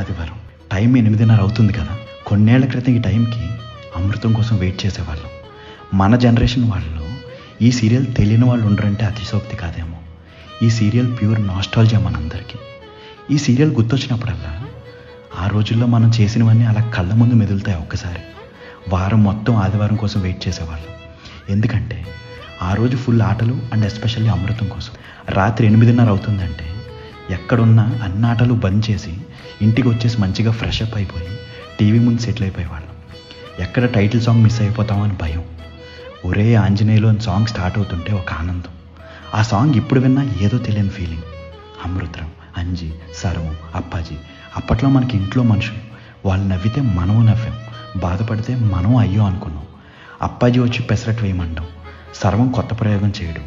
ఆదివారం టైం 8:30 అవుతుంది కదా. కొన్నేళ్ల క్రితం ఈ టైంకి అమృతం కోసం వెయిట్ చేసేవాళ్ళం. మన జనరేషన్ వాళ్ళలో ఈ సీరియల్ తెలియని వాళ్ళు ఉండరంటే అతిశోక్తి కాదేమో. ఈ సీరియల్ ప్యూర్ నాస్టాల్జియా మనందరికీ. ఈ సీరియల్ గుర్తొచ్చినప్పుడల్లా ఆ రోజుల్లో మనం చేసినవన్నీ అలా కళ్ళ ముందు మెదులుతాయి. ఒక్కసారి వారం మొత్తం ఆదివారం కోసం వెయిట్ చేసేవాళ్ళం. ఎందుకంటే ఆ రోజు ఫుల్ ఆటలు అండ్ ఎస్పెషల్లీ అమృతం కోసం. రాత్రి 8:30 అవుతుందంటే ఎక్కడున్నా అన్ని ఆటలు బంద్ చేసి ఇంటికి వచ్చేసి మంచిగా ఫ్రెష్ అప్ అయిపోయి టీవీ ముందు సెటిల్ అయిపోయేవాళ్ళం. ఎక్కడ టైటిల్ సాంగ్ మిస్ అయిపోతామని భయం. ఒరే ఆంజనేయులు అని సాంగ్ స్టార్ట్ అవుతుంటే ఒక ఆనందం. ఆ సాంగ్ ఇప్పుడు విన్నా ఏదో తెలియని ఫీలింగ్. అమృతం, అంజి, సరము, అప్పాజీ. అప్పట్లో మనకి ఇంట్లో మనుషులు. వాళ్ళు నవ్వితే మనము నవ్వాం, బాధపడితే మనం అయ్యో అనుకున్నాం. అప్పాజీ వచ్చి పెసరట్ వేయమంటాం, సర్వం కొత్త ప్రయోగం చేయడం,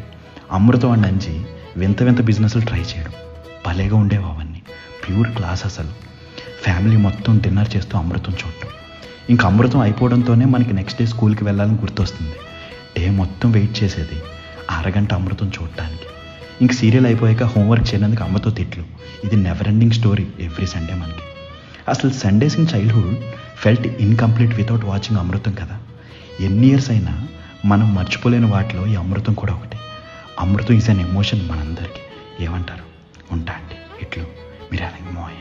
అమృతం అండ్ అంజి వింత వింత బిజినెస్లు ట్రై చేయడం. భలేగా ఉండేవి అవన్నీ. ప్యూర్ క్లాస్ అసలు. ఫ్యామిలీ మొత్తం డిన్నర్ చేస్తూ అమృతం చూడటం. ఇంక అమృతం అయిపోవడంతోనే మనకి నెక్స్ట్ డే స్కూల్కి వెళ్ళాలని గుర్తొస్తుంది. డే మొత్తం వెయిట్ చేసేది అరగంట అమృతం చూడటానికి. ఇంక సీరియల్ అయిపోయాక హోంవర్క్ చేయడానికి అమ్మతో తిట్లు. ఇది never ending story every Sunday మనకి. అసలు Sundays in childhood felt incomplete without watching Amrutham కదా. ఎన్ని ఇయర్స్ అయినా మనం మర్చిపోలేని వాటిలో ఈ అమృతం కూడా ఒకటి. అమృతం ఈజ్ అన్ ఎమోషన్ మనందరికీ. ఏమంటారు? ఉంటా అండి ఇట్లు మీరు మోయ.